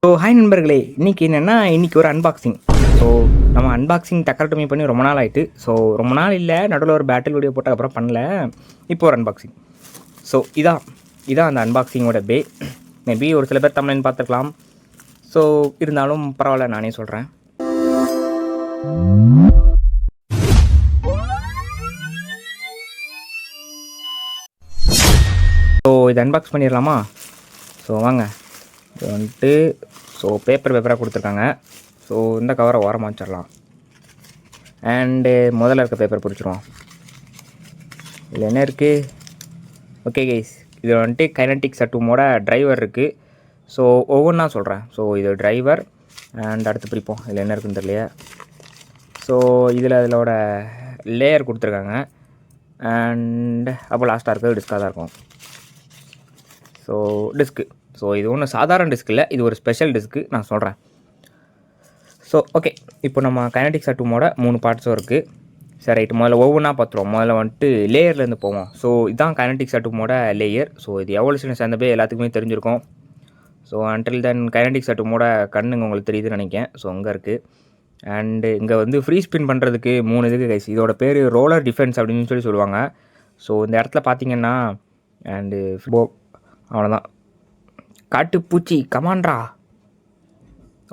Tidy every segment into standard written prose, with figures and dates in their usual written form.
So hi நண்பர்களே, இன்றைக்கி என்னென்னா இன்றைக்கி ஒரு அன்பாக்சிங். ஸோ நம்ம அன்பாக்சிங் டக்கரட்டமி பண்ணி ரொம்ப நாள் ஆகிட்டு. ஸோ ரொம்ப நாள் இல்லை, நடுவில் ஒரு பேட்டில் வீடியோ போட்ட அப்புறம் பண்ணல. இப்போ ஒரு அன்பாக்சிங். ஸோ இதான் அந்த அன்பாக்சிங்கோட மேபி ஒரு சில பேர் தமிழ்னு பார்த்துருக்கலாம். ஸோ இருந்தாலும் பரவாயில்ல, நானே சொல்கிறேன். ஸோ இதை அன்பாக்ஸ் பண்ணிடலாமா? ஸோ வாங்க. இது வந்துட்டு பேப்பராக கொடுத்துருக்காங்க. ஸோ இந்த கவரை ஓரமாக வச்சிடலாம். அண்டு முதல்ல இருக்க பேப்பர் பிடிச்சிருவோம். இதில் என்ன இருக்குது? ஓகே கைஸ், இது வந்துட்டு கைனடிக் சட்டூமோட டிரைவர் இருக்குது. ஸோ ஒவ்வொன்றா சொல்கிறேன். ஸோ இது டிரைவர் அண்ட் அடுத்து பிரிப்போம். இதில் என்ன இருக்குன்னு தெரியலையே. ஸோ இதோட லேயர் கொடுத்துருக்காங்க. அண்ட் அப்போ லாஸ்ட்டாக இருக்கிறது டிஸ்காக தான் இருக்கும். So disc. ஸோ இது ஒன்றும் சாதாரண டிஸ்க் இல்லை, இது ஒரு ஸ்பெஷல் டிஸ்க்கு, நான் சொல்கிறேன். ஸோ ஓகே, இப்போ நம்ம கைனடிக் சட்டூமோட 3 பார்ட்ஸும் இருக்குது. சரி ரைட்டு, முதல்ல ஒவ்வொன்றா பார்த்துருவோம். முதல்ல வந்துட்டு லேயர்லேருந்து போவோம். ஸோ இதுதான் கைனடிக் சட்டூமோட லேயர். ஸோ இது எவல்யூஷன் சேர்ந்தபே எல்லாத்துக்குமே தெரிஞ்சிருக்கும். ஸோ அன்டில் தென் கைனடிக் சட்டூமோட கண்ணுங்க உங்களுக்கு தெரியுதுன்னு நினைக்கிறேன். ஸோ அங்கே இருக்குது. அண்டு இங்கே வந்து ஃப்ரீ ஸ்பின் பண்ணுறதுக்கு 3 இதுக்கு கைஸ். இதோட பேர் ரோலர் டிஃபென்ஸ் அப்படின்னு சொல்லி சொல்லுவாங்க. ஸோ இந்த இடத்துல பார்த்தீங்கன்னா அண்டு அவ்வளோதான். காட்டுப்பூச்சி கமாண்ட்ரா.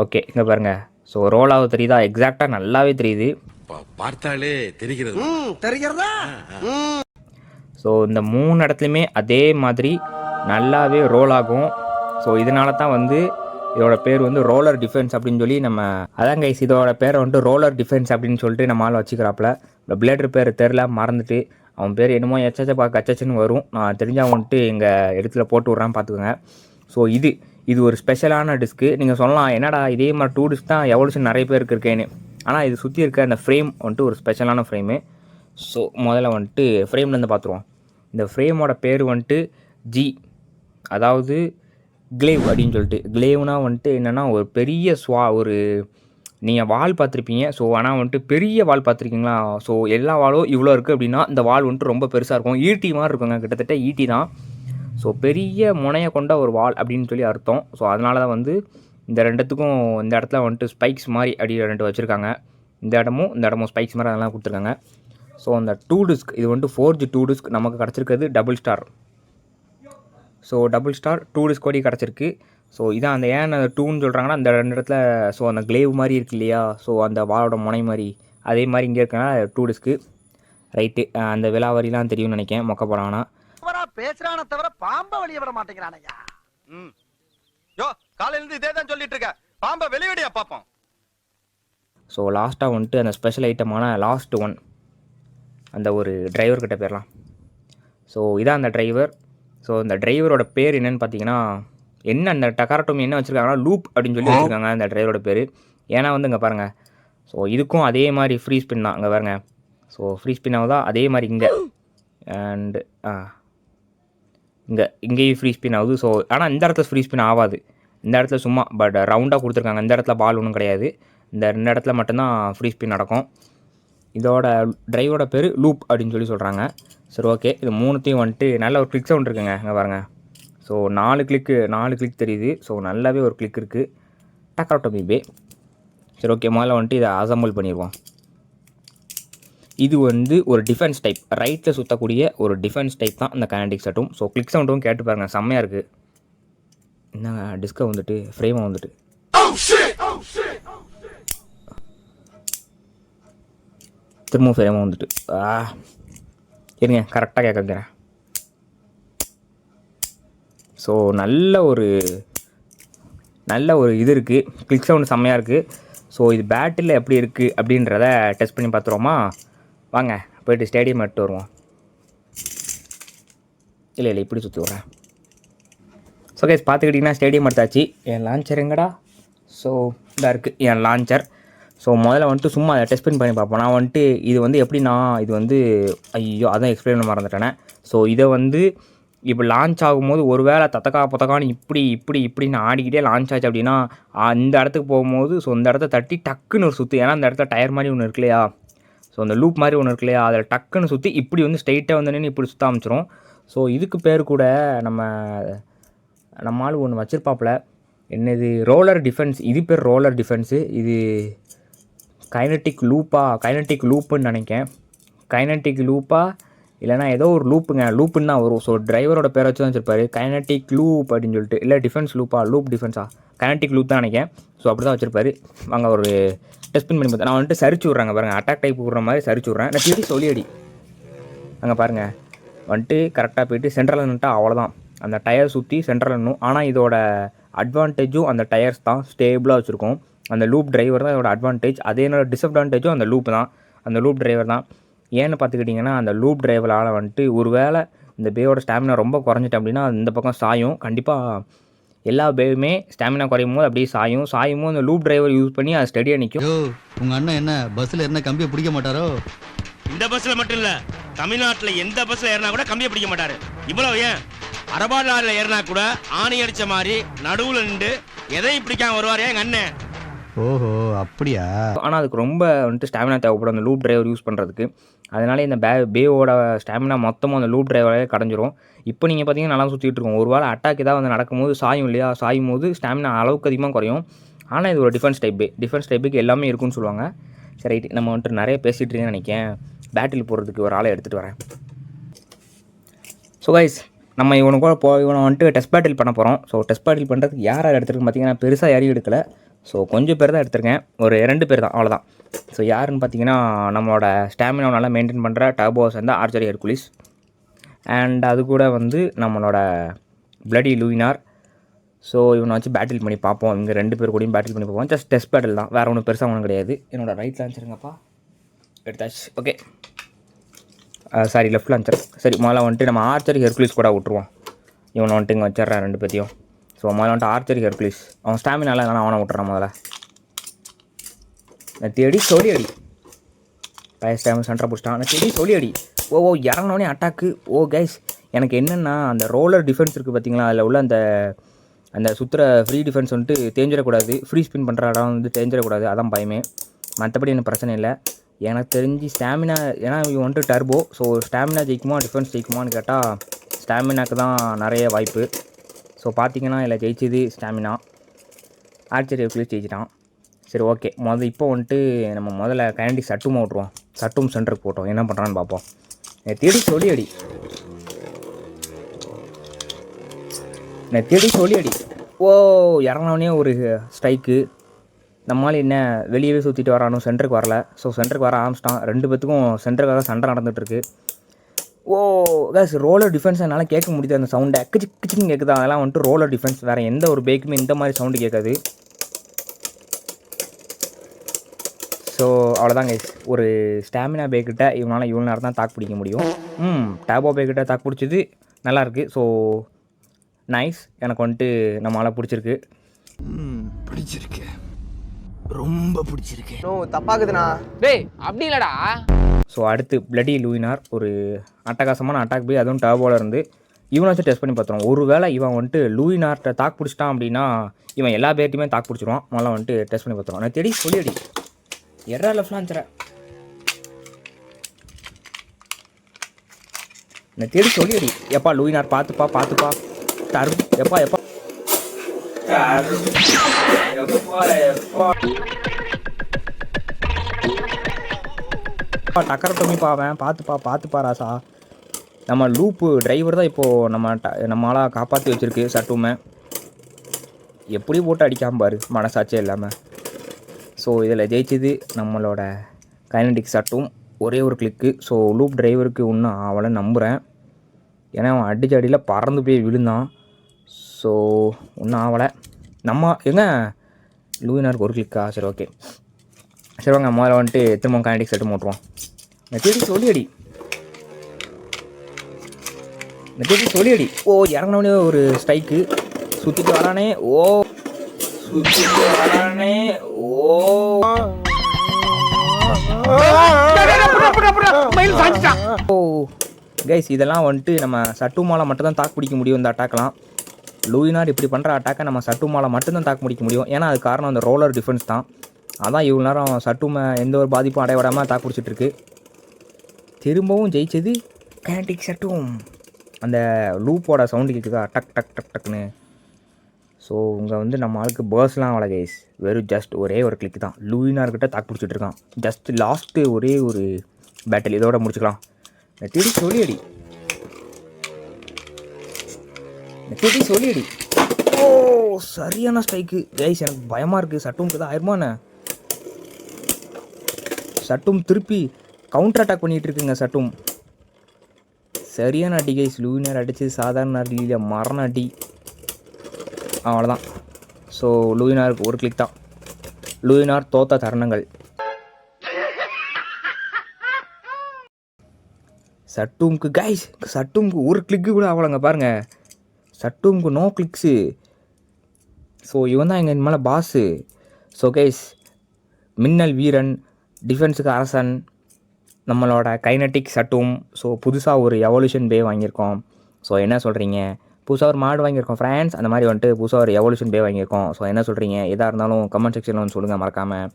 ஓகே, இங்கே பாருங்கள். ஸோ ரோலாவது தெரியுதா? எக்ஸாக்டாக நல்லாவே தெரியுது, பார்த்தாலே தெரிகிறதா. ஸோ இந்த 3 இடத்துலையுமே அதே மாதிரி நல்லாவே ரோல் ஆகும். ஸோ இதனால தான் வந்து இதோட பேர் வந்து ரோலர் டிஃபென்ஸ் அப்படின்னு சொல்லி நம்ம அதான் கைஸ், இதோட பேரை வந்துட்டு ரோலர் டிஃபென்ஸ் அப்படின்னு சொல்லிட்டு நம்ம ஆள் வச்சுக்கிறாப்புல. இந்த பிளேடர் பேர் தெரில, மறந்துட்டு. அவன் பேர் என்னமோ கச்சச்சுன்னு வரும். நான் தெரிஞ்சால் வந்துட்டு எங்கள் இடத்துல போட்டு விட்றான்னு பார்த்துக்கோங்க. ஸோ இது ஒரு ஸ்பெஷலான டிஸ்க்கு. நீங்கள் சொல்லலாம், என்னடா இதே மாதிரி 2 டிஸ்க் தான் எவல்யூஷன் நிறைய பேருக்கு இருக்கேன்னு. ஆனால் இது சுற்றி இருக்க அந்த ஃப்ரேம் வந்துட்டு ஒரு ஸ்பெஷலான ஃப்ரேமு. ஸோ முதல்ல வந்துட்டு ஃப்ரேம்லேருந்து பார்த்துருவோம். இந்த ஃப்ரேமோட பேர் வந்துட்டு அதாவது கிளேவ் அப்படின்னு சொல்லிட்டு. கிளேவ்னால் வந்துட்டு என்னென்னா ஒரு பெரிய ஒரு நீங்கள் வால் பார்த்துருப்பீங்க. ஸோ ஆனால் வந்துட்டு பெரிய வால் பார்த்துருக்கீங்களா? ஸோ எல்லா வாலும் இவ்வளோ இருக்குது அப்படின்னா இந்த வால் வந்துட்டு ரொம்ப பெருசாக இருக்கும். ஈட்டி மாதிரி இருக்குங்க, கிட்டத்தட்ட ஈட்டி தான். ஸோ பெரிய முனையை கொண்ட ஒரு வால் அப்படின்னு சொல்லி அர்த்தம். ஸோ அதனால தான் வந்து இந்த ரெண்டுத்துக்கும் இந்த இடத்துல வந்துட்டு ஸ்பைக்ஸ் மாதிரி அப்படி 2 வச்சுருக்காங்க. இந்த இடமும் ஸ்பைக்ஸ் மாதிரி அதெல்லாம் கொடுத்துருக்காங்க. ஸோ அந்த 2 டிஸ்க் இது வந்துட்டு ஃபோர்ஜ் 2 டிஸ்க் நமக்கு கிடச்சிருக்கிறது double star. So double star 2 disc கோடி கிடச்சிருக்கு. ஸோ இதான் அந்த ஏன் அந்த 2ன்னு சொல்கிறாங்கன்னா அந்த 2 இடத்துல ஸோ அந்த கிளேவ் மாதிரி இருக்கு இல்லையா? ஸோ அந்த வாலோட முனை மாதிரி அதே மாதிரி இங்கே இருக்கனா 2 டிஸ்க்கு. ரைட்டு, அந்த விலாவரிலாம் தெரியும்னு நினைக்கிறேன். மொக்க போகிறாங்கன்னா பேசுறான தவிர பாம்ப வெளிய வர மாட்டேங்கிறானையா. யோ காலையில இருந்து இதே தான் சொல்லிட்டு இருக்க, பாம்ப வெளியடியா பாப்போம். ஸோ லாஸ்ட்டாக வந்துட்டு அந்த ஸ்பெஷல் ஐட்டமான லாஸ்ட் ஒன் அந்த ஒரு டிரைவர் கிட்ட போயிடலாம். ஸோ இதான் அந்த டிரைவர். ஸோ இந்த டிரைவரோட பேர் என்னன்னு பார்த்தீங்கன்னா, அந்த டக்காரட்டோமி என்ன வச்சுருக்காங்கன்னா லூப் அப்படின்னு சொல்லி வச்சுருக்காங்க அந்த டிரைவரோட பேர். ஏன்னா வந்து இங்கே பாருங்கள். ஸோ இதுக்கும் அதே மாதிரி ஃப்ரீ ஸ்பின் தான். இங்கே பாருங்கள். ஸோ ஃப்ரீ ஸ்பின் ஆகுதா அதே மாதிரி இங்கே அண்டு இங்கேயும் ஃப்ரீ ஸ்பின் ஆகுது. ஸோ ஆனால் இந்த இடத்துல ஃப்ரீ ஸ்பின் ஆகாது. இந்த இடத்துல சும்மா ரவுண்டாக கொடுத்துருக்காங்க. இந்த இடத்துல பால் ஒன்றும் கிடையாது. இந்த 2 இடத்துல மட்டும்தான் ஃப்ரீ ஸ்பின் நடக்கும். இதோட டிரைவோட பேர் லூப் அப்படின்னு சொல்லி சொல்கிறாங்க. சரி ஓகே, இது 3த்தையும் வந்துட்டு நல்ல ஒரு கிளிக் சவுண்ட் இருக்குங்க. இங்கே பாருங்கள். ஸோ 4 கிளிக் தெரியுது. ஸோ நல்லாவே ஒரு கிளிக் இருக்குது. டக்காரட்டோமி பே. சரி ஓகே, முதல்ல வந்துட்டு இதை அசம்பிள் பண்ணிடுவோம். இது வந்து ஒரு டிஃபென்ஸ் டைப், ரைட்டில் சுற்றக்கூடிய ஒரு டிஃபென்ஸ் டைப் தான் இந்த கைனடிக் சட்டூம். ஸோ கிளிக் சவுண்டும் கேட்டு பாருங்கள், செம்மையாக இருக்குது. என்னங்க டிஸ்கை வந்துட்டு ஃப்ரேமை வந்துட்டு திரும்ப ஃப்ரேமை வந்துட்டு இருங்க கரெக்டாக கேட்குறேன். ஸோ நல்ல ஒரு இது இருக்குது, கிளிக் சவுண்டு செம்மையாக இருக்குது. ஸோ இது பேட்டில் எப்படி இருக்குது அப்படின்றத டெஸ்ட் பண்ணி பார்த்துருவோமா? வாங்க போய்ட்டு ஸ்டேடியம் எடுத்து வருவோம். இல்லை இப்படி சுற்றி விட்றேன். ஸோ கைஸ் பார்த்துக்கிட்டிங்கன்னா ஸ்டேடியம் எடுத்தாச்சு. என் லான்ச்சர் எங்கடா? ஸோ இதாக இருக்குது என் லான்ச்சர். ஸோ முதல்ல வந்துட்டு சும்மா அதை டெஸ்ட் பண்ணி பார்ப்போம். நான் வந்துட்டு இது வந்து எப்படின்னா இது வந்து அதான் எக்ஸ்பிளைன் பண்ண மறந்துட்டேனே. ஸோ இதை வந்து இப்போ லான்ச் ஆகும்போது ஒரு வேளை பொத்தக்கான்னு இப்படின்னு ஆடிக்கிட்டே லான்ச் ஆச்சு அப்படின்னா அந்த இடத்துக்கு போகும்போது ஸோ இந்த இடத்த தட்டி டக்குன்னு ஒரு சுற்று. ஏன்னா அந்த இடத்துல டயர் மாதிரி ஒன்று இருக்கு இல்லையா? ஸோ அந்த லூப் மாதிரி ஒன்று இருக்கு இல்லையா? அதில் டக்குன்னு சுற்றி இப்படி வந்து ஸ்ட்ரைட்டாக வந்து நின்று இப்படி சுற்ற ஆரம்பிச்சிடும். ஸோ இதுக்கு பேர் கூட நம்ம ஆள் ஒன்று வச்சுருப்பாப்புல. என்னது ரோலர் டிஃபென்ஸ், இது பேர் ரோலர் டிஃபென்ஸு. இது கைனட்டிக் லூப்புன்னு நினைக்கேன். கைனட்டிக் லூப்பா இல்லைனா ஏதோ ஒரு லூப்புன்னு தான் வரும். ஸோ டிரைவரோட பேரை வச்சு தான் வச்சுருப்பாரு, கைனட்டிக் லூப் அப்படின்னு சொல்லிட்டு. இல்லை டிஃபென்ஸ் லூப் டிஃபென்ஸா, கைனட்டிக் லூப் தான் நினைக்கிறேன். ஸோ அப்படி தான் வச்சுருப்பாரு. அங்கே ஒரு டெஸ்ட் பண்ணி பார்த்தேன். நான் வந்துட்டு சரிச்சு விட்றாங்க பாருங்கள், அட்டாக் டைப் விட்ற மாதிரி சரிச்சு விட்றேன். நான் திருப்பி சொல்லியடி அங்கே பாருங்கள் வந்துட்டு கரெக்டாக போயிட்டு சென்ட்ரலில் நின்றுட்டா அவ்வளோதான். அந்த டயர் சுற்றி சென்ட்ரலில் நின்னும். ஆனால் இதோட அட்வான்டேஜும் அந்த டயர்ஸ் தான் ஸ்டேபிளாக வச்சுருக்கோம். அந்த லூப் டிரைவர் தான் இதோட அட்வான்டேஜ். அதே என்னோட டிஸ்அட்வான்டேஜும் அந்த லூப் தான், அந்த லூப் டிரைவர் தான். ஏன்னு பார்த்துக்கிட்டிங்கன்னா அந்த லூப் டிரைவரால் வந்துட்டு ஒரு வேளை இந்த பேயோட ஸ்டாமினா ரொம்ப குறைஞ்சிட்டு அப்படின்னா இந்த பக்கம் சாயும். கண்டிப்பாக எல்லா பேயுமே ஸ்டாமினா குறையும் போது அப்படியே சாயும் போது அந்த லூப் டிரைவர் யூஸ் பண்ணி அது ஸ்டடியாக நிற்கும். உங்கள் அண்ணன் என்ன பஸ்ஸில் என்ன கம்பியை பிடிக்க மாட்டாரோ? இந்த பஸ்ல மட்டும் இல்ல, தமிழ்நாட்டுல எந்த பஸ்ல ஏறினா கூட கம்பியை பிடிக்க மாட்டாரு. இவ்வளவு ஏன் அரபா லாரில ஏறினா கூட ஆணி அடிச்ச மாதிரி நடுவுல நின்று எதையும் பிடிக்காம வருவாரு எங்க அண்ணன். ஓஹோ அப்படியா? ஆனால் அதுக்கு ரொம்ப வந்துட்டு ஸ்டாமினா தேவைப்படும் அந்த லூப் டிரைவர் யூஸ் பண்ணுறதுக்கு. அதனால இந்த பேயோட ஸ்டாமினா மொத்தமும் அந்த லூப் டிரைவரே கடைஞ்சிரும். இப்போ நீங்கள் பார்த்தீங்கன்னா நல்லா சுற்றிட்டு இருக்கோம். ஒரு வேளை அட்டாக் ஏதாவது வந்து நடக்கும்போது சாயும் இல்லையா, சாயும் போது ஸ்டாமினா அளவுக்கு அதிகமாக குறையும். ஆனால் இது ஒரு டிஃபென்ஸ் டைப்புக்கு எல்லாமே இருக்குன்னு சொல்லுவாங்க. சரி ரைட்டு, நம்ம வந்துட்டு நிறைய பேசிகிட்டு இருக்கேன்னு நினைக்கிறேன். பேட்டில் போடுறதுக்கு ஒரு ஆளை எடுத்துகிட்டு வரேன். ஸோ கைஸ், நம்ம இவனை வந்துட்டு டெஸ்ட் பேட்டில் பண்ண போகிறோம். ஸோ டெஸ்ட் பேட்டில் பண்ணுறதுக்கு யார் எடுத்துருக்குன்னு பார்த்தீங்கன்னா பெருசாக யாரையும் எடுக்கலை. ஸோ கொஞ்சம் பேர் தான் எடுத்திருக்கேன், ஒரு 2 பேர் தான், அவ்வளோதான். ஸோ யாருன்னு பார்த்தீங்கன்னா நம்மளோட ஸ்டாமினா நல்லா மெயின்டைன் பண்ணுற டர்போஸ் வந்து ஆர்ச்சரி ஹெர்குலிஸ், அண்ட் அது கூட வந்து நம்மளோட பிளடி லூயினார். ஸோ இவனை வச்சு பேட்டில் பண்ணி பார்ப்போம். இங்கே 2 பேர் கூடயும் பேட்டில் பண்ணி பார்ப்போம். ஜஸ்ட் டெஸ்ட் பேட்டில் தான், வேறு ஒன்றும் பெருசாக ஒன்றும் கிடையாது. என்னோட ரைட் லான்ச்சருங்கப்பா எடுத்தாச்சு. Okay, sorry left launcher. சரி முதல்ல வந்துட்டு நம்ம ஆர்ச்சரி ஹெர்குலிஸ் கூட விட்ருவோம். இவனை வந்துட்டு இங்கே வச்சிட்றேன் 2 பேத்தையும். ஸோ முதல்ல வந்துட்டு ஆர்ச்சரி ஹெர்குலிஸ், அவன் ஸ்டாமினால இல்லைனா அவனை விட்டுறான். முதல்ல நான் தேடி சொல்லி அடி பயஸ் டைம் சென்டரை பிடிச்சிட்டான். நான் தேடி சொல்லி அடி. ஓ இறங்கினோடனே அட்டாக்கு. ஓ கைஸ், எனக்கு என்னென்னா அந்த ரோலர் டிஃபென்ஸ் இருக்குது பார்த்தீங்களா, அதில் உள்ள அந்த சுற்றுற ஃப்ரீ டிஃபென்ஸ் வந்துட்டு தேஞ்சிடக்கூடாது. ஃப்ரீ ஸ்பின் பண்ணுற இடம் வந்து தேஞ்சிடக்கூடாது, அதான் பயமே. மற்றபடி எனக்கு பிரச்சனை இல்லை. எனக்கு தெரிஞ்சு ஸ்டாமினா, ஏன்னா இவன் வந்துட்டு டர்போ. ஸோ ஸ்டாமினா ஜெயிக்குமா டிஃபென்ஸ் ஜெயிக்குமான்னு கேட்டால் ஸ்டாமினாக்கு தான் நிறைய வாய்ப்பு. ஸோ பார்த்தீங்கன்னா இதில் ஜெயிச்சது ஸ்டாமினா, ஆர்ச்சரி ஹெர்குலிஸ் ஜெயிச்சிட்டான். சரி ஓகே, இப்போ வந்துட்டு நம்ம முதல்ல கைனடிக் சட்டும் விட்ருவோம். சட்டும் சென்டருக்கு போட்டோம், என்ன பண்ணுறான்னு பார்ப்போம். தேடி சொல்லி அடி, தேடி சொல்லி அடி. ஓ இறங்கினோடனே ஒரு ஸ்ட்ரைக்கு. நம்மளால் என்ன வெளியவே சுற்றிட்டு வரானோ, சென்டருக்கு வரல. ஸோ சென்டருக்கு வர ஆரம்பிச்சிட்டான். 2 பேத்துக்கும் சென்டருக்காக சண்டை நடந்துகிட்ருக்கு. ஓ கேஸ், ரோலர் டிஃபென்ஸ் என்னால் கேட்க முடியுது. அந்த சவுண்டை கிச்சின்னு கேட்குது. அதெல்லாம் வந்துட்டு ரோலர் டிஃபென்ஸ், வேறு எந்த ஒரு பேக்குமே இந்த மாதிரி சவுண்டு கேட்காது. ஸோ அவ்வளோதான் கைஸ், ஒரு ஸ்டாமினா பேக்கிட்ட இவனால் இவ்வளோ நேரம் தான் தாக்கு பிடிக்க முடியும். டேபோ பேக்கிட்ட தாக்கு பிடிச்சது நல்லாயிருக்கு. ஸோ நைஸ், எனக்கு வந்துட்டு நம்மளால் பிடிச்சிருக்கு. பிடிச்சிருக்கு, ரொம்ப பிடிச்சிருக்கு. தப்பாக்குதுண்ணா. டேய் அப்படி இல்லடா. ஸோ அடுத்து பிளடி லூயினார், ஒரு அட்டகாசமான அட்டாக் போய் அதுவும் டர்போவில் இருந்து இவனை வச்சு டெஸ்ட் பண்ணி பார்த்துருவோம். ஒரு வேளை இவன் வந்துட்டு லூயினார்ட்ட தாக்கு பிடிச்சிட்டான் அப்படின்னா இவன் எல்லா பேர்ட்டையுமே தாக்கு பிடிச்சிருவான். முதல்ல வந்துட்டு டெஸ்ட் பண்ணி பார்த்துருவோம். நான் தேடி சொல்லி அடி எறா லெஃப்ட்லாம் தரேன். நான் தேடி சொல்லி அடி. எப்பா லூயினார் பார்த்துப்பா டர் எப்பா டக்கரை தொம்மிப்பா, அவன் பார்த்துப்பா ராசா. நம்ம லூப்பு டிரைவர் தான் இப்போது நம்மளால் காப்பாற்றி வச்சுருக்கு சட்டுமே. எப்படி போட்டு அடிக்காமல் பாரு, மனசாட்சியே இல்லாமல். ஸோ இதில் ஜெயிச்சது நம்மளோட கைனடிக் சட்டும், ஒரே ஒரு கிளிக்கு. ஸோ லூப் டிரைவருக்கு ஒன்றும் அவளை நம்புகிறேன், ஏன்னா அவன் அடியில் பறந்து போய் விழுந்தான். ஸோ ஒன்றும் ஆகலை. நம்ம எங்க லூயினாருக்கு ஒரு கிளிக்கா? சரி ஓகே, சரி வாங்க முதல்ல வந்துட்டு திரும்ப கைனடிக் சட்டும் ஓட்டுவோம். நெத்தி சொல்லி அடி. ஓ இறங்கினோடனே ஒரு ஸ்ட்ரைக்கு. சுற்றிட்டு வரானே. ஓ கைஸ், இதெல்லாம் வந்துட்டு நம்ம சட்டுமால மட்டும்தான் தாக்கு பிடிக்க முடியும். இந்த அட்டாக்லாம் லூயினார் இப்படி பண்ணுற அட்டாக்கை நம்ம சட்டுமால மட்டும்தான் தாக்கு பிடிக்க முடியும். ஏன்னா அது காரணம் அந்த ரோலர் டிஃபென்ஸ் தான். அதான் இவ்வளோ நேரம் சட்டுமை எந்த ஒரு பாதிப்பும் அடைய விடாமல் தாக்கு பிடிச்சிட்ருக்கு. திரும்பவும் ஜெயிச்சது கைனடிக் சட்டும். அந்த லூப்போட சவுண்டு கேட்குதா, டக் டக் டக் டக்குன்னு. ஸோ இங்கே வந்து நம்ம ஆளுக்கு பேர்ஸ்லாம் அவ்வளோ கைஸ், வெறும் ஜஸ்ட் ஒரே ஒரு கிளிக் தான். லூயினார்கிட்ட தாக்கு பிடிச்சிட்டு இருக்கான். ஜஸ்ட் லாஸ்ட்டு ஒரே ஒரு பேட்டில், இதோட முடிச்சுக்கலாம். நெத்திடி சொல்லியடி, நெத்திடி சொல்லியடி. ஓ சரியான ஸ்ட்ரைக்கு கைஸ். எனக்கு பயமாக இருக்குது. சட்டும்க்கு தான் ஆயிருமாண்ணே. சட்டும் திருப்பி கவுண்டர் அட்டாக் பண்ணிகிட்டு இருக்குங்க சட்டும். சரியான அடி கைஸ். லூயினார் அடித்து சாதாரண அடியில் மரண அடி. அவ்வளோதான். ஸோ லூயினாருக்கு ஒரு கிளிக் தான். லூயினார் தோத்த தருணங்கள். சட்டூம்க்கு கைஸ், சட்டூம்க்கு ஒரு கிளிக்கு கூட ஆகலைங்க பாருங்கள். சட்டூம்க்கு நோ கிளிக்ஸு. ஸோ இவன் தான் எங்கள் மேலே பாஸு. ஸோ கைஸ், மின்னல் வீரன், டிஃபென்ஸுக்கு அரசன், நம்மளோட கைனட்டிக் சட்டும். ஸோ புதுசாக ஒரு எவல்யூஷன் பே வாங்கியிருக்கோம். ஸோ என்ன சொல்கிறீங்க? புதுசாக ஒரு மாடு வாங்கியிருக்கோம் ஃப்ரெண்ட்ஸ். அந்த மாதிரி வந்துட்டு புதுசாக ஒரு எவல்யூஷன் பே வாங்கியிருக்கோம். ஸோ என்ன சொல்கிறீங்க? எதாக இருந்தாலும் கமெண்ட் செக்ஷனில் வந்து சொல்லுங்கள் மறக்காமல்.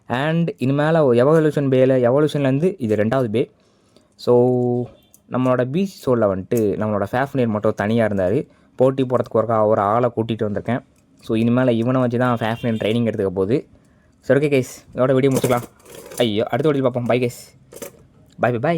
அண்ட் இனிமேல் எவல்யூஷன் எவல்யூஷன்லேருந்து இது 2வது பே. ஸோ நம்மளோட பீச் ஷோவில் வந்துட்டு நம்மளோட ஃபேஃப்னியர் மட்டும் தனியாக இருந்தார். போட்டி போகிறதுக்கு ஒரு ஆளை கூட்டிகிட்டு வந்திருக்கேன். ஸோ இனிமேல் இவனை வச்சு தான் ஃபேஃப்னியர் ட்ரைனிங் எடுத்துக்க போகுது. சரி ஓகே கைஸ், இதோட வீடியோ முடிச்சுக்கலாம். ஐயோ அடுத்த வீடியோ பார்ப்போம். Bye guys, bye by.